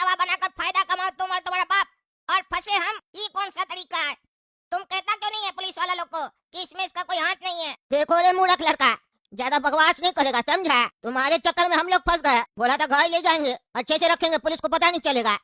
दवा बनाकर फायदा कमाओ तुम और तुम्हारा बाप, और फंसे हम, ये कौन सा तरीका है? तुम कहता क्यों नहीं है पुलिस वाला लोग को कि इसमें इसका कोई हाथ नहीं है? देखो रे मूर्ख लड़का, ज्यादा बकवास नहीं करेगा, समझा? तुम्हारे चक्कर में हम लोग फंस गए। बोला था घर ले जाएंगे, अच्छे से रखेंगे, पुलिस को पता नहीं चलेगा।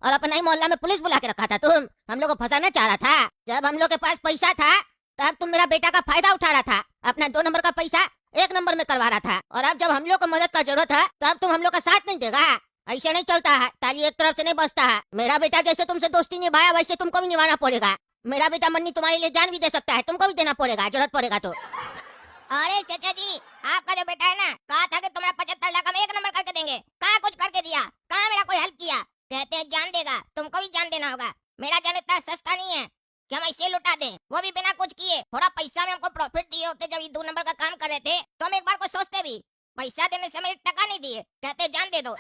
और अपना ही मोहल्ला में पुलिस बुला के रखा था तुम। हम लोग को फंसाना चाह रहा था। जब हम लोग के पास पैसा था तब तुम मेरा बेटा का फायदा उठा रहा था, अपना 2 नंबर का पैसा 1 नंबर में करवा रहा था। और अब जब हम लोग को मदद का जरूरत है तब तुम हम लोग का साथ नहीं देगा। ऐसे नहीं चलता है, ताली एक तरफ से नहीं बजता है। मेरा बेटा जैसे तुमसे दोस्ती निभाया वैसे तुमको भी निभाना पड़ेगा। मेरा बेटा मन्नी तुम्हारे लिए जान भी दे सकता है, तुमको भी देना पड़ेगा जरूरत पड़ेगा तो। अरे चाचा जी, आपका जो बेटा है ना, कहा था कि तुम्हारा 75 लाख हम 1 नंबर करके देंगे, कहाँ कुछ करके दिया? कहाँ मेरा कोई हेल्प किया? कहते हैं जान देगा, तुमको भी जान देना होगा। मेरा जान इतना सस्ता नहीं है कि हम ऐसे लुटा दें, वो भी बिना कुछ किए। थोड़ा पैसा में हमको प्रॉफिट दिए होते जब ये 2 नंबर का काम कर रहे थे, तो हम एक बार को सोचते भी। पैसा देने से हमें 1 टका नहीं दिए, कहते जान दे दो।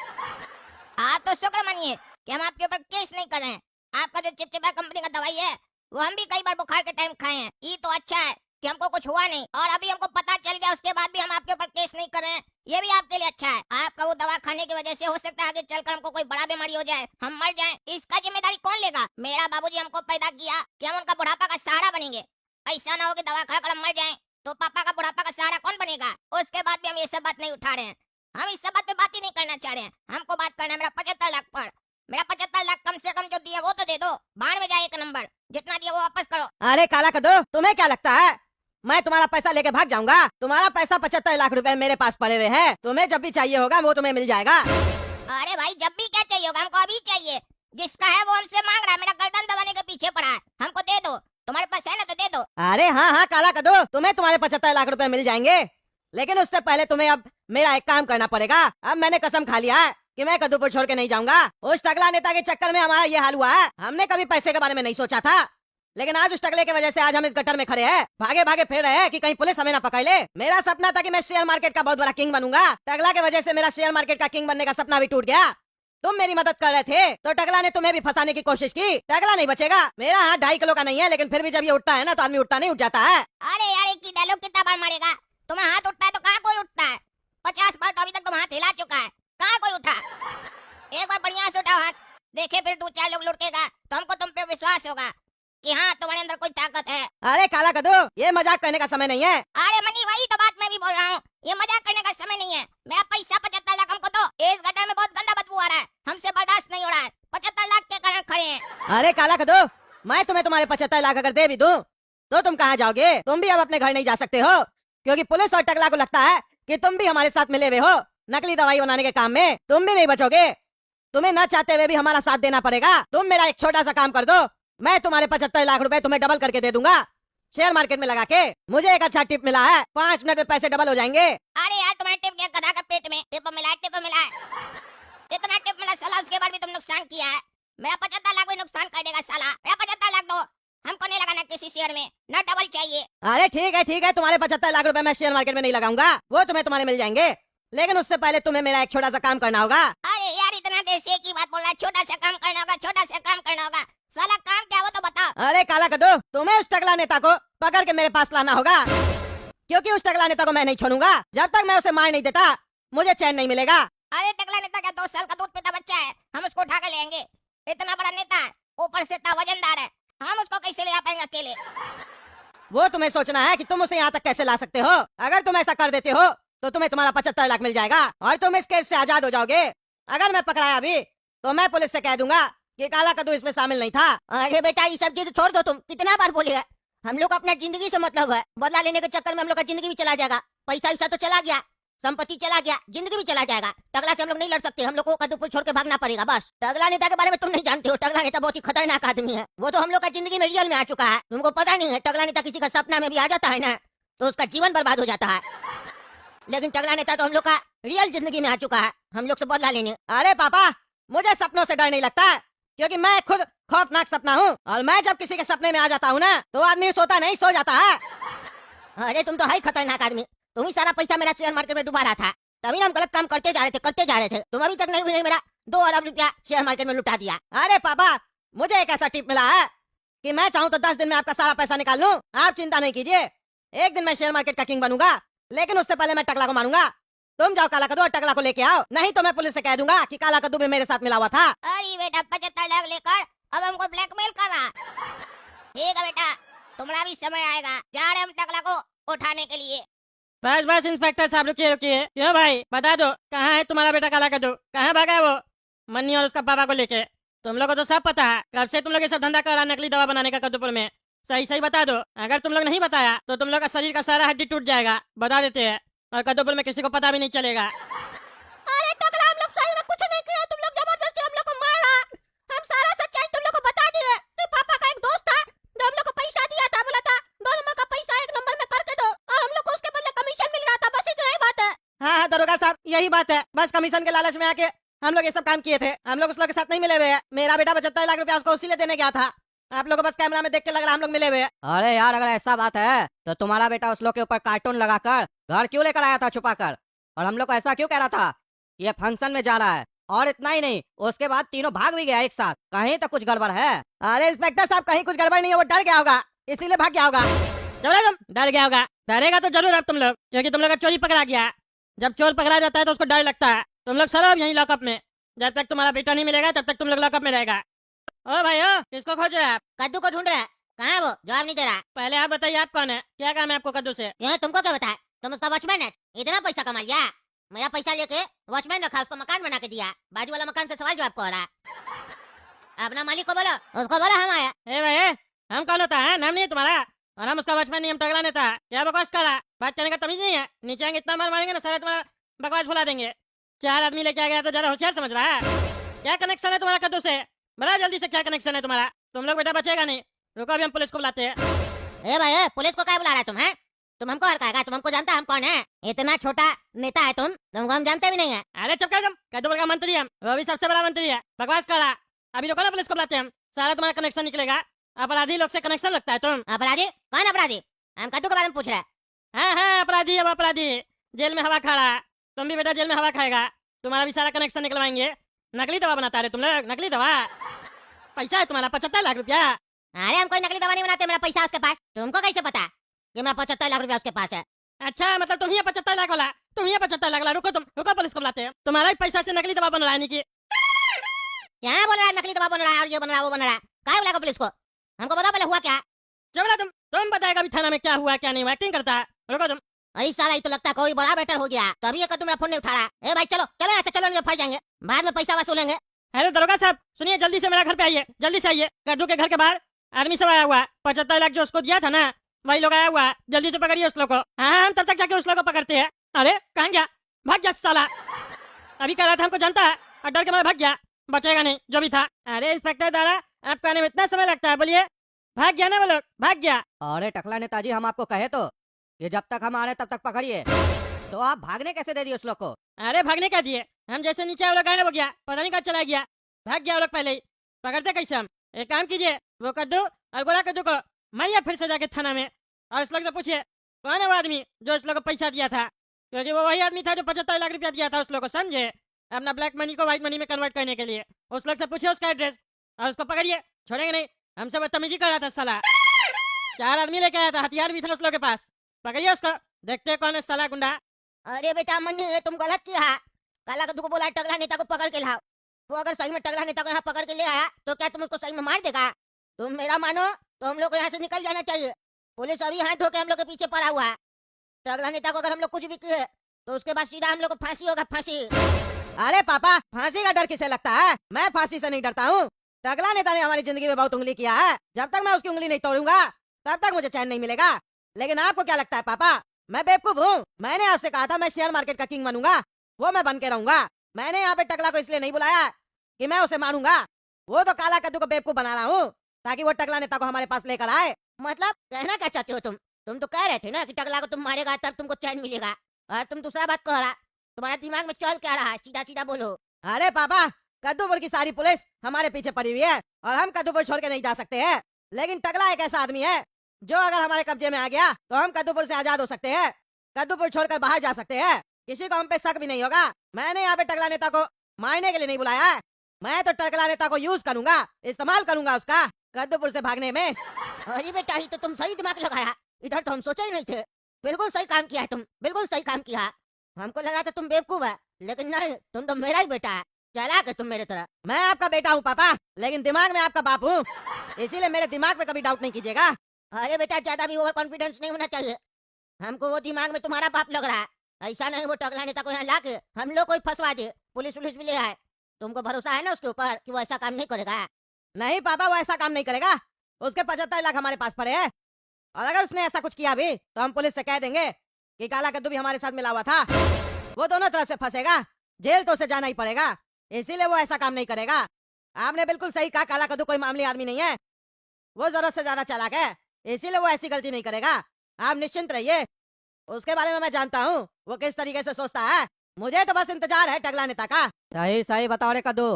आप तो शुक्र मानिए कि हम आपके ऊपर केस नहीं कर रहे हैं। आपका जो चिपचिपा कंपनी का दवाई है वो हम भी कई बार बुखार के टाइम खाए हैं। ये तो अच्छा है कि हमको कुछ हुआ नहीं, और अभी हमको पता चल गया उसके बाद भी हम आपके ऊपर केस नहीं कर रहे हैं। ये भी आपके लिए अच्छा है। आपका वो दवा खाने की वजह से हो सकता है आगे चलकर हमको कोई बड़ा बीमारी हो जाए, हम मर जाएं। इसका जिम्मेदारी कौन लेगा? मेरा बाबूजी हमको पैदा किया कि हम उनका बुढ़ापा का सहारा बनेंगे। ऐसा ना हो कि दवा खाकर हम मर जाएं तो पापा का बुढ़ापा का सहारा कौन बनेगा? उसके बाद भी हम ये सब बात नहीं उठा रहे हैं। हम इस सब बात पे बात ही नहीं करना चाह रहे हैं। हमको बात करना है मेरा 75 लाख पर। मेरा 75 लाख कम से कम जो दिया वो तो दे दो। बाढ़ में जाए 1 नंबर, जितना दिया वो वापस करो। अरे काला कदो, तुम्हें क्या लगता है मैं तुम्हारा पैसा लेके भाग जाऊंगा? तुम्हारा पैसा 75 लाख रुपए मेरे पास पड़े हुए हैं। तुम्हें जब भी चाहिए होगा वो तुम्हें मिल जाएगा। अरे भाई, जब भी क्या चाहिए होगा? हमको अभी चाहिए। जिसका है वो हमसे मांग रहा है, मेरा गर्दन दबाने के पीछे पड़ा है। हमको दे दो, तुम्हारे पास है ना तो दे दो। अरे हाँ हाँ काला कदो, तुम्हें तुम्हारे 75 लाख रुपए मिल जाएंगे, लेकिन उससे पहले तुम्हें अब मेरा एक काम करना पड़ेगा। अब मैंने कसम खा लिया है कि मैं कद्दूपुर छोड़ के नहीं जाऊंगा। उस टकला नेता के चक्कर में हमारा ये हाल हुआ है। हमने कभी पैसे के बारे में नहीं सोचा था, लेकिन आज उस टकले की वजह से आज हम इस गटर में खड़े हैं, भागे भागे फिर रहे हैं कि कहीं पुलिस हमें ना पकड़ ले। मेरा सपना था कि मैं शेयर मार्केट का बहुत बड़ा किंग बनूंगा। टकला की वजह से मेरा शेयर मार्केट का किंग बनने का सपना भी टूट गया। तुम मेरी मदद कर रहे थे तो टकला ने तुम्हें भी फंसाने की कोशिश की। टकला नहीं बचेगा। मेरा हाथ 2.5 किलो का नहीं है, लेकिन फिर भी जब ये उठता है ना तो आदमी उठता नहीं उठ जाता है। अरे यार, एक ही डायलॉग कितना बार मारेगा? तुम्हें हाथ उठता है तो कहाँ कोई उठता है? 50 बार तो अभी तक तुम हाथ हिला चुका है, कहाँ कोई उठा? एक बार बढ़िया से उठाओ हाथ, देखे फिर 2-4 लोग लुढ़केगा तो हमको तुम पे विश्वास होगा कि हाँ तुम्हारे अंदर कोई ताकत है। अरे काला कदू, ये मजाक करने का समय नहीं है। अरे मनी, वही तो बात मैं भी बोल रहा हूँ, ये मजाक करने का समय नहीं है। मेरा पैसा 75 लाख हमको दो। इस गटर में बहुत गंदा बदबू आ रहा है, हमसे बर्दाश्त नहीं हो रहा है। 75 लाख के कारण खड़े हैं। अरे काला कदू, मैं तुम्हें तुम्हारे 75 लाख अगर दे भी दूं तो तुम कहाँ जाओगे? तुम भी अब अपने घर नहीं जा सकते हो, क्योंकि पुलिस और टकला को लगता है कि तुम भी हमारे साथ मिले हुए हो नकली दवाई बनाने के काम में। तुम भी नहीं बचोगे। तुम्हें न चाहते हुए भी हमारा साथ देना पड़ेगा। तुम मेरा एक छोटा सा काम कर दो, मैं तुम्हारे 75 लाख रुपए तुम्हें डबल करके दे दूंगा शेयर मार्केट में लगा के। मुझे एक अच्छा टिप मिला है, 5 मिनट में पैसे डबल हो जाएंगे। अरे यार, तुम्हारे टिप क्या गधा का पेट में? टिप मिला है, टिप मिला है, इतना टिप मिला साला, उसके बाद भी तुम नुकसान किया है। मेरा 75 लाख भी नुकसान कर देगा साला। मेरा 75 लाख दो, हमको नहीं लगाना किसी शेयर में, न डबल चाहिए। अरे ठीक है, तुम्हारे 75 लाख रुपए मैं शेयर मार्केट में नहीं लगाऊंगा, वो तुम्हें तुम्हारे मिल जाएंगे, लेकिन उससे पहले तुम्हें मेरा एक छोटा सा काम करना होगा। अरे यार, इतना देर से एक ही बात बोल रहा है, छोटा सा काम करना होगा, छोटा सा काम करना होगा। साला काम क्या वो तो बताओ। अरे काला कदू, तुम्हें उस टकला नेता को पकड़ के मेरे पास लाना होगा, क्योंकि उस टकला नेता को मैं नहीं छोड़ूंगा। जब तक मैं उसे मार नहीं देता मुझे चैन नहीं मिलेगा। अरे टकला नेता क्या 2 साल का दूध पीता बच्चा है? हम उसको उठा कर लेंगे। इतना बड़ा नेता है, ऊपर से इतना वजनदार है, हम उसको कैसे ले आ पाएंगे अकेले? वो तुम्हें सोचना है कि तुम उसे यहाँ तक कैसे ला सकते हो। अगर तुम ऐसा कर देते हो तो तुम्हें तुम्हारा 75 लाख मिल जाएगा और तुम इस केस से आजाद हो जाओगे। अगर मैं पकड़ाया अभी तो मैं पुलिस से कह दूंगा कि काला कद्दू इसमें शामिल नहीं था। अरे बेटा, ये सब चीज छोड़ दो, तुम कितना बार बोले है? हम लोग को अपना जिंदगी से मतलब है। बदला लेने के चक्कर में हम लोग का जिंदगी भी चला जाएगा। पैसा वैसा तो चला गया, संपत्ति चला गया, जिंदगी भी चला जाएगा। टगला से हम लोग नहीं लड़ सकते, हम लोग को कद्दूपुर छोड़ के भागना पड़ेगा बस। टगला नेता के बारे में तुम नहीं जानते हो। टगला नेता बहुत ही खतरनाक आदमी है। वो तो हम लोग का जिंदगी में रियल में आ चुका है, तुमको पता नहीं है। टगला नेता किसी का सपना में भी आ जाता है ना तो उसका जीवन बर्बाद हो जाता है, लेकिन टगला नेता तो हम लोग का रियल जिंदगी में आ चुका है, हम लोग से बदला लेने। अरे पापा, मुझे सपनों से डर नहीं लगता, क्योंकि मैं खुद खौफनाक सपना हूँ, और मैं जब किसी के सपने में आ जाता हूँ ना तो आदमी सोता नहीं सो जाता है। अरे तुम तो है खतरनाक आदमी, तुम ही सारा पैसा मेरा शेयर मार्केट में डुबा रहा था, तभी हम गलत काम करते जा रहे थे। तुम अभी तक नहीं मेरा 2 अरब रुपया शेयर मार्केट में लुटा दिया। अरे पापा, मुझे एक ऐसा टिप मिला है कि मैं चाहूँ तो 10 दिन में आपका सारा पैसा निकाल लूँ। आप चिंता नहीं कीजिए, एक दिन मैं शेयर मार्केट का किंग बनूंगा, लेकिन उससे पहले मैं टकला को मारूंगा। तुम जाओ काला कद्दू और टकला को लेके आओ, नहीं तो मैं पुलिस से कह दूंगा कि काला कद्दू भी मेरे साथ मिला हुआ था। अरे बेटा 75 लाख लेकर अब हमको ब्लैकमेल कर रहा। ठीक है बेटा, तुम्हारा भी समय आएगा, जा रहे हम टकला को उठाने के लिए। बस बस इंस्पेक्टर साहब रुकिए रुकिए। क्यों भाई बता दो, कहाँ है तुम्हारा बेटा काला कद्दू? कहाँ भागा है वो मन्नी और उसका पापा को लेके? तुम लोग को तो सब पता है, कब से तुम लोग ये सब धंधा कर रहा नकली दवा बनाने का कद्दूपुर में। सही सही बता दो, अगर तुम लोग नहीं बताया तो तुम लोग का शरीर का सारा हड्डी टूट जाएगा, बता देते हैं, और कद्दूपुर में किसी को पता भी नहीं चलेगा। अरे टकला, हम लोग सही में कुछ नहीं किया, तुम लोग जबरदस्ती हम लोग को मारा। हम सारा सच्चाई तुम लोग को बता दिए कि पापा का एक दोस्त था जो हम लोग को पैसा दिया था, बोला था 2 नंबर का पैसा 1 नंबर में करके दो, और हम लोग को उसके बदले कमीशन मिल रहा था। बस इतना ही बात है। हाँ हाँ दरोगा साहब, यही बात है, बस कमीशन के लालच में आके हम लोग ये सब काम किए थे। हम लोग उस लोग के साथ नहीं मिले हुए हैं। मेरा बेटा 75 लाख रुपया उसको उसी ले देने गया था। आप लोगों को बस कैमरा में देख के लग रहा हम लोग मिले हुए हैं। अरे यार, अगर ऐसा बात है तो तुम्हारा बेटा उस लोग के ऊपर कार्टून लगाकर घर क्यों लेकर आया था छुपा कर, और हम लोग को ऐसा क्यों कह रहा था ये फंक्शन में जा रहा है? और इतना ही नहीं, उसके बाद तीनों भाग भी गया एक साथ। कहीं तो कुछ गड़बड़ है। अरे इंस्पेक्टर साहब, कहीं कुछ गड़बड़ नहीं है, वो डर गया होगा इसीलिए भाग गया होगा। चलो तुम डर गया होगा, डरेगा तो जरूर अब तुम लोग, क्योंकि तुम लोग का चोरी पकड़ा गया। जब चोर पकड़ा जाता है तो उसको डर लगता है। तुम लोग सरो अब यहीं लॉकअप में, जब तक तुम्हारा बेटा नहीं मिलेगा तब तक तुम लोग लॉकअप में रहेगा। ओ भाई ओ, किसको खोज रहे हैं आप? कद्दू को ढूंढ रहा है, कहाँ है वो? जवाब नहीं दे रहा। पहले आप बताइए आप कौन है, क्या काम है आपको कद्दू से? ये तुमको क्या बताया? तुम उसका वॉचमैन है, इतना पैसा कमा लिया। मेरा पैसा लेके वॉचमैन रखा, उसको मकान बना के दिया, बाजू वाला मकान से सवाल जवाब को हो रहा है। अपना मालिक को बोलो, उसको बोला हम आया। ए भाई हम कौन होता है? नाम नहीं है तुम्हारा, और हम उसका वॉचमैन नहीं, हम तगड़ा नेता है। क्या बकवास कर रहा? बात करने का तमीज नहीं है? नीचे आएंगे इतना मार मारेंगे ना, सारा तुम्हारा बकवास भुला देंगे। 4 आदमी लेके आ गया तो ज्यादा होशियार समझ रहा है? क्या कनेक्शन है तुम्हारा कद्दू से? बता जल्दी से, क्या कनेक्शन है तुम्हारा? तुम लोग बेटा बचेगा नहीं। रुको अभी हम पुलिस को बुलाते हैं। ए भाई, पुलिस को क्या बुला रहा है तुम? है तुम हमको हड़काएगा? तुम हमको जानता है हम कौन है? इतना छोटा नेता है तुमको हम जानते भी नहीं है। अरे चुप कर तुम, कद्दूपुर का मंत्री है हम, वो भी सबसे बड़ा मंत्री है, बकवास कर रहा। अभी रुको ना, पुलिस को बुलाते हैं हम, सारा तुम्हारा कनेक्शन निकलेगा। अपराधी लोग से कनेक्शन लगता है तुम। अपराधी? कौन अपराधी? हम कद्दू के बारे में पूछ रहे हैं। हाँ अपराधी है वो, अपराधी जेल में हवा खा रहा है। तुम भी बेटा जेल में हवा खाएगा, तुम्हारा भी सारा कनेक्शन निकलवाएंगे। नकली दवा बनाता है तुम लोग, नकली दवा। पैसा है तुम्हारा 75 लाख रुपया। अरे हम कोई नकली दवा नहीं बनाते, मेरा पैसा है उसके पास। तुमको कैसे पता कि मेरा 75 लाख रुपया उसके पास है? अच्छा मतलब तुम ही 75 लाख वाला, तुम ही 75 लाख वाला। रुको तुम, रुको पुलिस को बुलाते हैं। तुम्हारा ही पैसा से नकली दवा बन रहा है नहीं? क्या बोल रहा है? नकली दवा बन रहा है और ये बन रहा है वो बन रहा है। क्या बुलाएगा पुलिस को? हमको बताओ पहले हुआ क्या। चलो तुम बताएगा अभी थाना में क्या हुआ क्या नहीं हुआ, एक्टिंग करता है। रुको तुम। अरे साला, ये तो लगता है कोई बड़ा बेटर हो गया, तभी ये कद्दू मेरा फोन नहीं उठा रहा है। ए भाई चलो चलो, ऐसे चलो, नहीं फंस जाएंगे, बाद में पैसा वसूलेंगे। हेलो दरोगा साहब, सुनिए, जल्दी से मेरा घर पे आइए, जल्दी से आइए। कद्दू के घर के बाहर आदमी सब आया हुआ है, 75 लाख जो उसको दिया था ना, वही लोग आया हुआ है। जल्दी से पकड़िए उस लोग को। हाँ हम तब तक जाके उस लोग को पकड़ते हैं। अरे कहाँ गया? भाग गया साला। अभी कह रहा था हमको जानता है और डर के मारे भाग गया, बचेगा नहीं जो भी था। अरे इंस्पेक्टर दादा, आपको आने में इतना समय लगता है? बोलिए, भाग गया ना वो लोग, भाग गया। अरे टकला नेताजी, हम आपको कहे तो कि जब तक हम आ रहे तब तक पकड़िए, तो आप भागने कैसे दे दिए उस लोग को? अरे भागने क्या दिए, हम जैसे नीचे वो लोग गायब हो गया, पता नहीं कहाँ चला गया, भाग गया वो लोग पहले ही। पकड़ते कैसे हम? एक काम कीजिए, वो कद्दू और गोरा कद्दू को मारिए फिर से जाके थाना में, और उस लोग से पूछिए कौन है वो आदमी जो उस लोग को पैसा दिया था, क्योंकि वो वही आदमी था जो 75 लाख रुपया दिया था उस लोग को, समझे? अपना ब्लैक मनी को व्हाइट मनी में कन्वर्ट करने के लिए। उस लोग से पूछिए उसका एड्रेस और उसको पकड़िए, छोड़ेंगे नहीं। हमसे बदतमीजी कर रहा था साला, 4 आदमी लेके आया था, हथियार भी था उस लोग के पास। पकड़िए उसको, देखते हैं कौन है साला गुंडा। अरे बेटा मन्नी, ये तुम गलत किया। काला कद्दू को बोला है टगला नेता को पकड़ के लाओ। वो अगर सही में टगला नेता को यहाँ पकड़ के ले आया तो क्या तुम उसको सही में मार देगा? तुम मेरा मानो तो हम लोग को यहाँ से निकल जाना चाहिए। पुलिस अभी हाथ धो के हम लोग के पीछे पड़ा हुआ है। टगला नेता को अगर हम लोग कुछ भी किए तो उसके बाद सीधा हम लोग को फांसी होगा, फांसी। अरे पापा, फांसी का डर किसे लगता है? मैं फांसी से नहीं डरता हूँ। टकला नेता ने हमारी जिंदगी में बहुत उंगली किया है, जब तक मैं उसकी उंगली नहीं तोड़ूंगा तब तक मुझे चैन नहीं मिलेगा। लेकिन आपको क्या लगता है पापा, मैं बेवकूफ हूँ? मैंने आपसे कहा था मैं शेयर मार्केट का किंग बनूंगा, वो मैं बन के रहूंगा। मैंने यहाँ पे टकला को इसलिए नहीं बुलाया कि मैं उसे मारूंगा, वो तो काला कद्दू को बेवकूफ बना रहा हूँ ताकि वो टकला नेता को हमारे पास लेकर आए। मतलब कहना क्या चाहते हो तुम? तुम तो कह रहे थे ना कि टगला को तुम मारेगा तब तुमको चैन मिलेगा, और तुम दूसरा बात कह रहा। तुम्हारा दिमाग में चल क्या रहा है? सीधा सीधा बोलो। अरे पापा, कद्दूपुर की सारी पुलिस हमारे पीछे पड़ी हुई है और हम कद्दूपुर छोड़ के नहीं जा सकते हैं। लेकिन टकला एक ऐसा आदमी है जो अगर हमारे कब्जे में आ गया तो हम कद्दूपुर से आजाद हो सकते हैं, कद्दूपुर छोड़कर बाहर जा सकते हैं, किसी को हम पे शक भी नहीं होगा। मैंने यहाँ पे टकला नेता को मारने के लिए नहीं बुलाया है, मैं तो टकला नेता को यूज करूंगा, इस्तेमाल करूंगा उसका कद्दूपुर से भागने में। अरे बेटा, ही तो तुम सही दिमाग लगाया, इधर तो हम सोचे ही नहीं थे। बिल्कुल सही काम किया है तुम, बिल्कुल सही काम किया। हमको लगा था तुम बेवकूफ है, लेकिन नहीं, तुम तो मेरा ही बेटा है। चालाक है तुम मेरे तरह। मैं आपका बेटा हूँ पापा, लेकिन दिमाग में आपका बाप हूँ, इसीलिए मेरे दिमाग पे कभी डाउट नहीं कीजिएगा। अरे बेटा, ज्यादा भी ओवर कॉन्फिडेंस नहीं होना चाहिए। हमको वो दिमाग में तुम्हारा बाप लग रहा है। ऐसा नहीं वो टकला नेता को यहाँ ला के हम लोग को ही फंसवा दे, पुलिस वुलिस भी ले आए। तुमको भरोसा है ना उसके ऊपर कि वो ऐसा काम नहीं करेगा? नहीं पापा, वो ऐसा काम नहीं करेगा। उसके 75 लाख हमारे पास पड़े हैं, और अगर उसने ऐसा कुछ किया भी तो हम पुलिस से कह देंगे कि काला कद्दू भी हमारे साथ मिला हुआ था। वो दोनों तरफ से फंसेगा, जेल तो उसे जाना ही पड़ेगा, इसीलिए वो ऐसा काम नहीं करेगा। आपने बिल्कुल सही कहा, काला कद्दू कोई मामूली आदमी नहीं है, वो जरूरत से ज्यादा चालाक है, इसीलिए वो ऐसी गलती नहीं करेगा। आप निश्चिंत रहिए, उसके बारे में मैं जानता हूँ वो किस तरीके से सोचता है। मुझे तो बस इंतजार है टकला नेता का। सही सही बताओ रे कद्दू,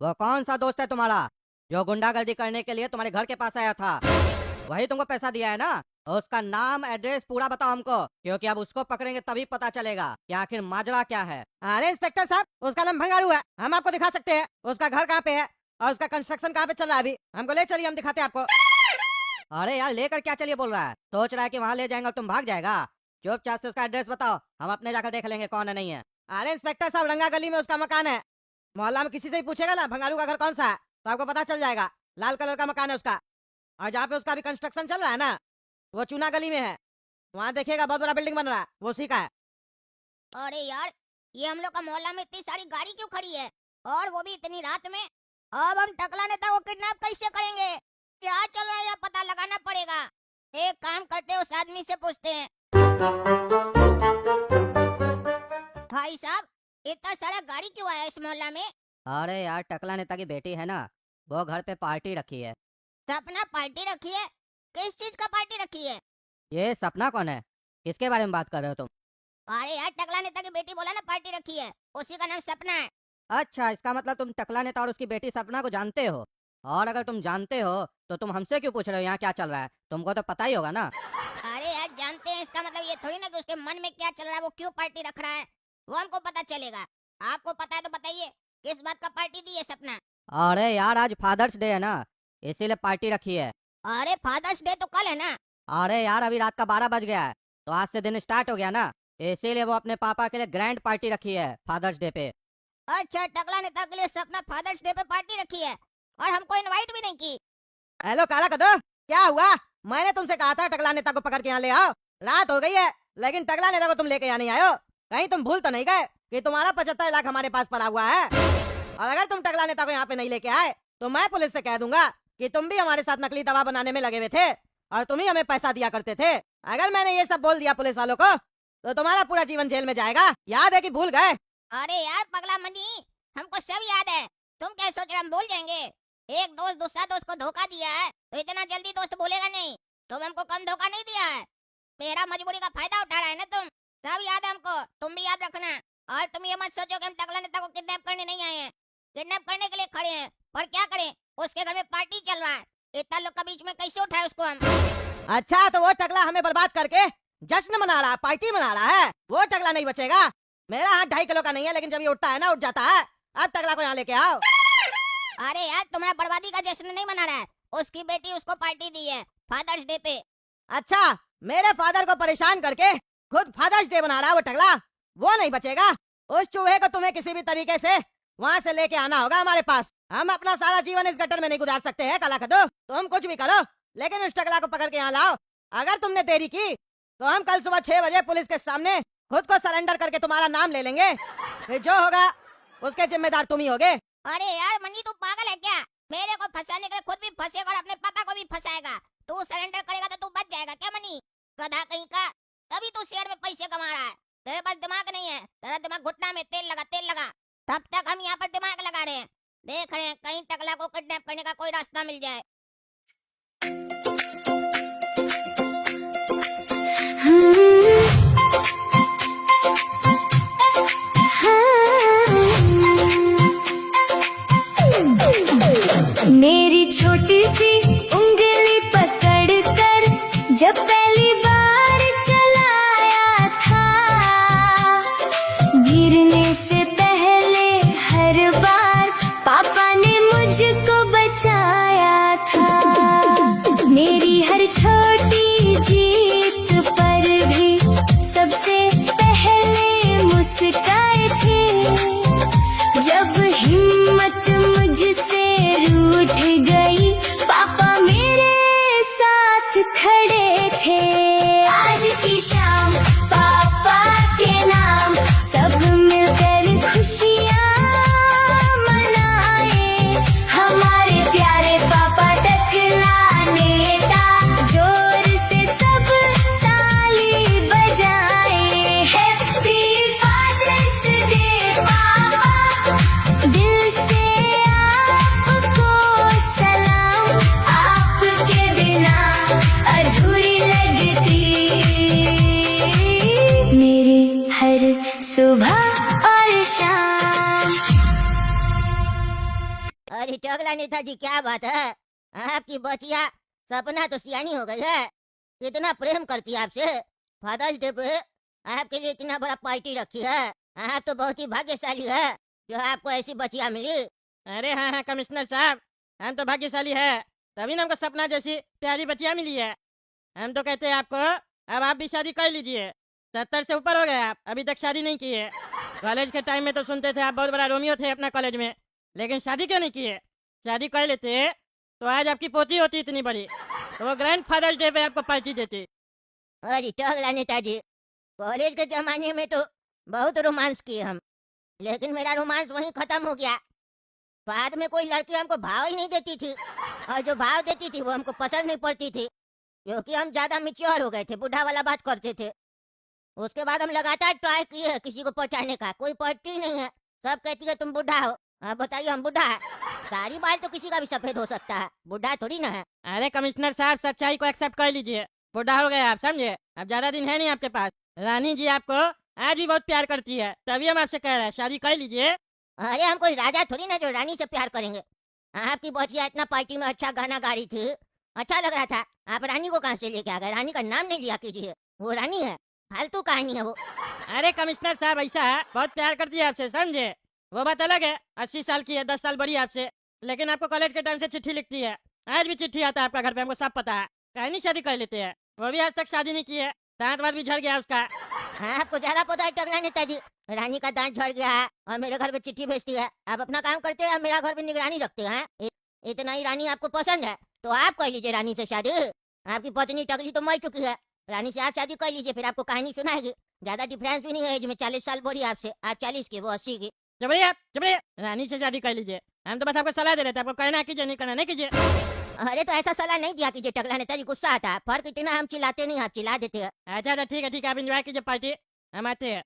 वो कौन सा दोस्त है तुम्हारा जो गुंडागर्दी करने के लिए तुम्हारे घर के पास आया था? वही तुमको पैसा दिया है ना? उसका नाम एड्रेस पूरा बताओ हमको, क्योंकि अब उसको पकड़ेंगे तभी पता चलेगा कि आखिर माजरा क्या है। अरे इंस्पेक्टर साहब, उसका नाम भंगारू है, हम आपको दिखा सकते हैं उसका घर कहाँ पे है और उसका कंस्ट्रक्शन कहाँ पे चल रहा है। अभी हमको ले चलिए, हम दिखाते हैं आपको। अरे यार, लेकर क्या चलिए बोल रहा है? सोच रहा है कि वहाँ ले जाएंगे और तुम भाग जाएगा? चुपचाप से उसका एड्रेस बताओ, हम अपने जाकर देख लेंगे कौन है नहीं है। अरे इंस्पेक्टर साहब, रंगा गली में उसका मकान है। मोहल्ला में किसी से ही पूछेगा ना भंगारू का घर कौन सा है, तो आपको पता चल जाएगा। लाल कलर का मकान है उसका, और जहाँ पे उसका अभी कंस्ट्रक्शन चल रहा है ना, वो चूना गली में है। वहाँ देखिएगा बहुत बड़ा बिल्डिंग बन रहा है, वो उसी का है। अरे यार, ये हम लोग का मोहल्ला में इतनी सारी गाड़ी क्यों खड़ी है, और वो भी इतनी रात में? अब हम टकला नेता को किडनैप कैसे करेंगे? क्या चल रहा है यह पता लगाना पड़ेगा। एक काम करते हैं, उस आदमी से पूछते हैं। भाई साहब, इतना सारा गाड़ी क्यों आया इस मोहल्ला में? अरे यार, टकला नेता की बेटी है ना, वो घर पे पार्टी रखी है। सपना पार्टी रखी है? किस चीज का पार्टी रखी है? ये सपना कौन है? किसके बारे में बात कर रहे हो तुम? अरे यार, टकला नेता की बेटी बोला ना पार्टी रखी है, उसी का नाम सपना है। अच्छा, इसका मतलब तुम टकला नेता और उसकी बेटी सपना को जानते हो? और अगर तुम जानते हो तो तुम हमसे क्यों पूछ रहे हो यहाँ क्या चल रहा है? तुमको तो पता ही होगा ना। अरे यार, जानते हैं इसका मतलब ये थोड़ी ना कि उसके मन में क्या चल रहा है, वो क्यों पार्टी रख रहा है, वो हमको पता चलेगा। आपको पता है तो बताइए, किस बात का पार्टी दी है सपना? अरे यार, आज फादर्स डे है ना, इसीलिए पार्टी रखी है। अरे फादर्स डे तो कल है ना। अरे यार, अभी रात का 12 बज गया है, तो आज से दिन स्टार्ट हो गया ना, इसीलिए वो अपने पापा के लिए ग्रैंड पार्टी रखी है फादर्स डे पे। अच्छा, टकला नेता के लिए सपना फादर्स डे पे पार्टी रखी है, और हमको इनवाइट भी नहीं की। हेलो काला कद्दू, क्या हुआ? मैंने तुमसे कहा था टकला नेता को पकड़ के यहाँ ले आओ। रात हो गई है, लेकिन टकला नेता को तुम लेके यहाँ नहीं आए हो। कहीं तुम भूल तो नहीं गए कि तुम्हारा 75 लाख हमारे पास पड़ा हुआ है? और अगर तुम टकला नेता को यहाँ पे नहीं लेके आए तो मैं पुलिस से कह दूंगा कि तुम भी हमारे साथ नकली दवा बनाने में लगे हुए थे, और तुम ही हमें पैसा दिया करते थे। अगर मैंने ये सब बोल दिया पुलिस वालों को तो तुम्हारा पूरा जीवन जेल में जाएगा। याद है कि भूल गए? अरे यार पगला मनी, हमको सब याद है। तुम क्या सोच रहे हम भूल जाएंगे? एक दोस्त दूसरा दोस्त को धोखा दिया है तो इतना जल्दी दोस्त भूलेगा नहीं। तुम हमको कम धोखा नहीं दिया है, मेरा मजबूरी का फायदा उठा रहा है ना तुम। सब याद है हमको, तुम भी याद रखना। और तुम ये मत सोचो कि हम टकला नेता को किडनैप करने नहीं आए हैं। किडनैप करने के लिए खड़े हैं, पर क्या करें, उसके घर में पार्टी चल रहा है, इतना लोग के बीच में कैसे उठाए उसको हम? अच्छा, तो वो टकला हमें बर्बाद करके जश्न मना रहा है, पार्टी मना रहा है। वो टकला नहीं बचेगा। मेरा हाथ 2.5 किलो का नहीं है, लेकिन जब ये उठता है ना, उठ जाता है। अब टकला को यहाँ लेके आओ। अरे यार, तुम्हारा बर्बादी का जश्न नहीं मना रहा है, उसकी बेटी उसको पार्टी दी है फादर्स डे पे। अच्छा, मेरे फादर को परेशान करके खुद फादर्स डे बना रहा है वो टकला, वो नहीं बचेगा। उस चूहे को तुम्हें किसी भी तरीके से वहाँ से लेके आना होगा हमारे पास। हम अपना सारा जीवन इस गटर में नहीं गुजार सकते हैं काला कद्दू। तुम कुछ भी करो, लेकिन उस टकला को पकड़ के यहाँ लाओ। अगर तुमने देरी की तो हम कल सुबह 6 बजे पुलिस के सामने खुद को सरेंडर करके तुम्हारा नाम ले लेंगे। फिर जो होगा उसके जिम्मेदार तुम ही होगे। अरे यार मनी, तू पागल है क्या? मेरे को फंसाने के लिए खुद भी फंसेगा और अपने पापा को भी फंसाएगा। तू सरेंडर करेगा तो तू बच जाएगा क्या मनी? गधा कहीं का, तभी तू शेयर में पैसे कमा रहा है। तेरे पास दिमाग नहीं है, तेरा दिमाग घुटना में तेल लगा, तेल लगा। तब तक हम यहाँ पर दिमाग लगा रहे हैं, देख रहे हैं कहीं टकला को किडनैप करने का कोई रास्ता मिल जाए। मेरी छोटी सी उंगली पकड़ कर जब पहली बार चलाया था, गिरने से पहले हर बार पापा ने मुझको बचाया था। मेरी हर छोटी जीत पर भी सबसे पहले टकला नेताजी, क्या बात है? आपकी बचिया सपना तो सियानी हो गई है। कितना प्रेम करती है आपसे। फादर्स डे पे आपके लिए इतना बड़ा पार्टी रखी है। आप तो बहुत ही भाग्यशाली है जो आपको ऐसी बचिया मिली। अरे हाँ हाँ कमिश्नर साहब, हम तो भाग्यशाली है, तभी ना हमको सपना जैसी प्यारी बचिया मिली है। हम तो कहते हैं आपको अब आप भी शादी कर लीजिए। 70 से ऊपर हो गए आप, अभी तक शादी नहीं की है। कॉलेज के टाइम में तो सुनते थे आप बहुत बड़ा रोमियो थे अपना कॉलेज में, लेकिन शादी क्यों नहीं की है? शादी कर लेते तो आज आपकी पोती होती इतनी बड़ी, तो वो ग्रैंड फादर्स डे पे आपको पार्टी देती। अरे टकला नेताजी, कॉलेज के जमाने में तो बहुत रोमांस किए हम, लेकिन मेरा रोमांस वहीं खत्म हो गया। बाद में कोई लड़की हमको भाव ही नहीं देती थी, और जो भाव देती थी वो हमको पसंद नहीं पड़ती थी, क्योंकि हम ज्यादा मिच्योर हो गए थे, बुढ़ा वाला बात करते थे। उसके बाद हम लगातार ट्राई किए हैं किसी को पहचानने का, कोई पढ़ती ही नहीं है। सब कहती है तुम बुढ़ा हो। अब बताइए, हम बुढ़ा है? दाढ़ी बाल तो किसी का भी सफेद हो सकता है, बुढ़ा थोड़ी ना है। अरे कमिश्नर साहब, सच्चाई को एक्सेप्ट कर लीजिए। बुढ़ा हो गए आप, समझे? अब ज्यादा दिन है नहीं आपके पास। रानी जी आपको आज भी बहुत प्यार करती है, तभी हम आपसे कह रहे हैं शादी कर लीजिए। अरे हम कोई राजा थोड़ी ना जो रानी से प्यार करेंगे। आपकी बचिया इतना पार्टी में अच्छा गाना गा रही थी, अच्छा लग रहा था। आप रानी को कहाँ से लेके आ गए? रानी का नाम नहीं लिया कीजिए, वो रानी है, फालतू कहानी है वो। अरे कमिश्नर साहब, ऐसा है, बहुत प्यार करती है आपसे, समझे? वो बात अलग है, 80 साल की है, 10 साल बड़ी है आपसे, लेकिन आपको कॉलेज के टाइम से चिट्ठी लिखती है। आज भी चिट्ठी आता है आपका घर पे, हमको सब पता है। कहीं नहीं शादी कर लेते हैं, वो भी आज तक शादी नहीं की है, दांत वात भी झड़ गया उसका। आपको ज्यादा पता है टकला नेताजी। रानी का दांत झड़ गया है और मेरे घर पे चिट्ठी भेजती है। आप अपना काम करते हैं, मेरा घर पे निगरानी रखते हैं। इतना ही रानी आपको पसंद है तो आप कर लीजिए रानी से शादी। आपकी पत्नी टकली तो मर चुकी है, रानी से आप शादी कर लीजिए, फिर आपको कहानी सुनाएगी। ज्यादा डिफरेंस भी नहीं है एज में, 40 साल बड़ी है आपसे। आप 40 की, वो 80 की। जबरी आप, जबरी, रानी से शादी कर लीजिए। हम तो बस आपको सलाह दे रहे थे, आपको करना है कीजिए, नहीं करना नहीं कीजिए। अरे तो ऐसा सलाह नहीं दिया कीजिए टकला नेताजी, गुस्सा आता है। फर्क इतना, हम चिल्लाते नहीं, आप चिल्ला देते हैं। अच्छा अच्छा ठीक है ठीक है, आप इंजॉय कीजिए पार्टी, हम आते हैं।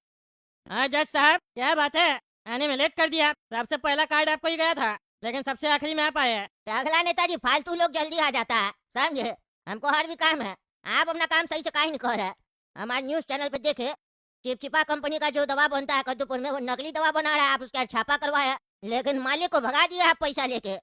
हाँ जज साहब, क्या बात है, आने में लेट कर दिया। सबसे पहला कार्ड आपको ही गया था, लेकिन सबसे आखिरी में आप आए हैं। टकला नेताजी, फालतू लोग जल्दी आ जाता है, समझे? हमको हर भी काम है, आप अपना काम सही से काहे नहीं कर रहे? हमारे न्यूज चैनल पे देखे, चिपचिपा कंपनी का जो दवा बनता है कद्दूपुर में, वो नकली दवा बना रहा है। आप उसका छापा करवाया, लेकिन मालिक को भगा दिया आप पैसा लेके।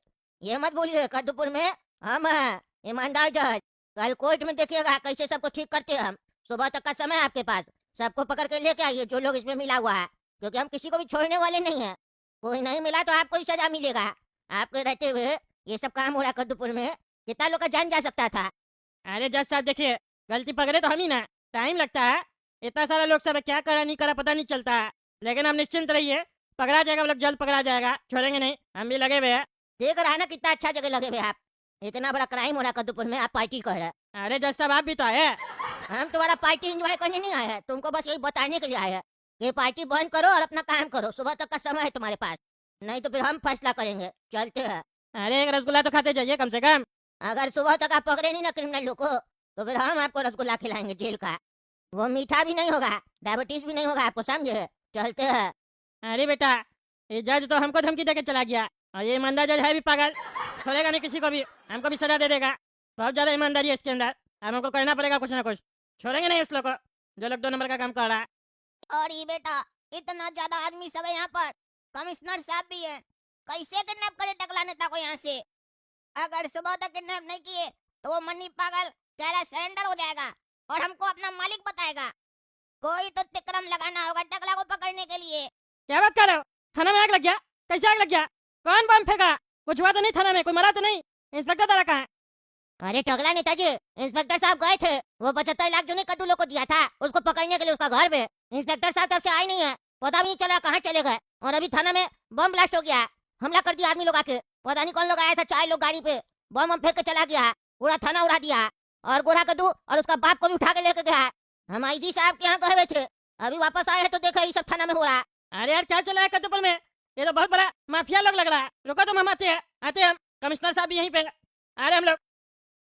ये मत बोलिए, कद्दूपुर में हम हैं ईमानदार जज। कल कोर्ट में देखिएगा कैसे सबको ठीक करते हैं हम। सुबह तक का समय है आपके पास, सबको पकड़ के लेके आइए जो लोग इसमें मिला हुआ है, क्योंकि हम किसी को भी छोड़ने वाले नहीं है। कोई नहीं मिला तो आपको ही सजा मिलेगा। आपके रहते हुए ये सब काम हो रहा है कद्दूपुर में, कितना लोग का जान जा सकता था। अरे जज साहब देखिए, गलती पकड़े तो हम ही ना, टाइम लगता है। इतना सारा लोग सब क्या करा नहीं करा पता नहीं चलता है, लेकिन हम निश्चिंत रहिए, पकड़ा जाएगा, वो लोग जल्द पकड़ा जाएगा, छोड़ेंगे नहीं, हम भी लगे हुए हैं। देख रहा है ना कितना अच्छा जगह लगे हुए आप। इतना बड़ा क्राइम हो रहा है कद्दूपुर में, आप पार्टी कर रहे हैं। अरे जज साहब, आप भी तो आए हैं। हम तुम्हारा पार्टी एंजॉय करने नहीं आए हैं, तुमको बस यही बताने के लिए आए हैं कि पार्टी बंद करो और अपना काम करो। सुबह तक का समय है तुम्हारे पास, नहीं तो फिर हम फैसला करेंगे। चलते हैं। अरे एक रसगुल्ला तो खाते जाइए कम से कम। अगर सुबह तक आप पकड़े नहीं ना क्रिमिनल लोग को, तो फिर हम आपको रसगुल्ला खिलाएंगे जेल का। वो मीठा भी नहीं होगा, डायबिटीज भी नहीं होगा आपको, समझे? चलते हैं। अरे बेटा, ये जज तो हमको धमकी देके चला गया, और ये ईमानदार जज है भी पागल, छोड़ेगा नहीं किसी को भी, हमको भी सजा दे देगा। बहुत ज्यादा ईमानदारी है इसके अंदर, अब हमको करना पड़ेगा कुछ ना कुछ, छोड़ेंगे नहीं उस लोग को जो लोग 2 नंबर का काम कर रहा है। और ये बेटा, इतना ज्यादा आदमी सब है यहाँ पर, कमिश्नर साहब भी है, कैसे किडनैप करे टकला नेता को यहाँ से? अगर सुबह तक किडनैप नहीं किए तो वो मन्नी पागल कह रहा सरेंडर हो जाएगा और हमको अपना मालिक बताएगा। कोई तो तिक्रम लगाना होगा टकला को पकड़ने के लिए। क्या बात कर रहे हो? थाना में आग लग गया? कैसे आग लग गया? कौन बम फेंका? कुछ हुआ तो नहीं थाना में? कोई मरा तो नहीं? इंस्पेक्टर दादा कहाँ है? अरे टकला नेताजी, इंस्पेक्टर साहब गए थे, वो 75 लाख जो ने कद्दू लोग को दिया था उसको पकड़ने के लिए उसका घर पे। इंस्पेक्टर साहब तब से आए नहीं है, पता भी नहीं चल रहा कहाँ चले गए। और अभी थाना में बम ब्लास्ट हो गया, हमला कर दिया आदमी लोग आके, पता नहीं कौन लोग आया था, 4 लोग गाड़ी पे बम फेंक के चला गया, पूरा थाना उड़ा दिया। और गोरा कद्दू और उसका बाप को भी उठा के लेके गया। हम आईजी साहब के यहाँ गए हुए थे, अभी वापस आए हैं तो देखा ये सब थाना में हो रहा है। अरे यार क्या चल रहा है कद्दूपुर में? ये तो बहुत बड़ा माफिया लोग लग रहा है। रुको तुम, हम आते हैं हम, कमिश्नर साहब भी यहीं पे आ रहे हम लोग।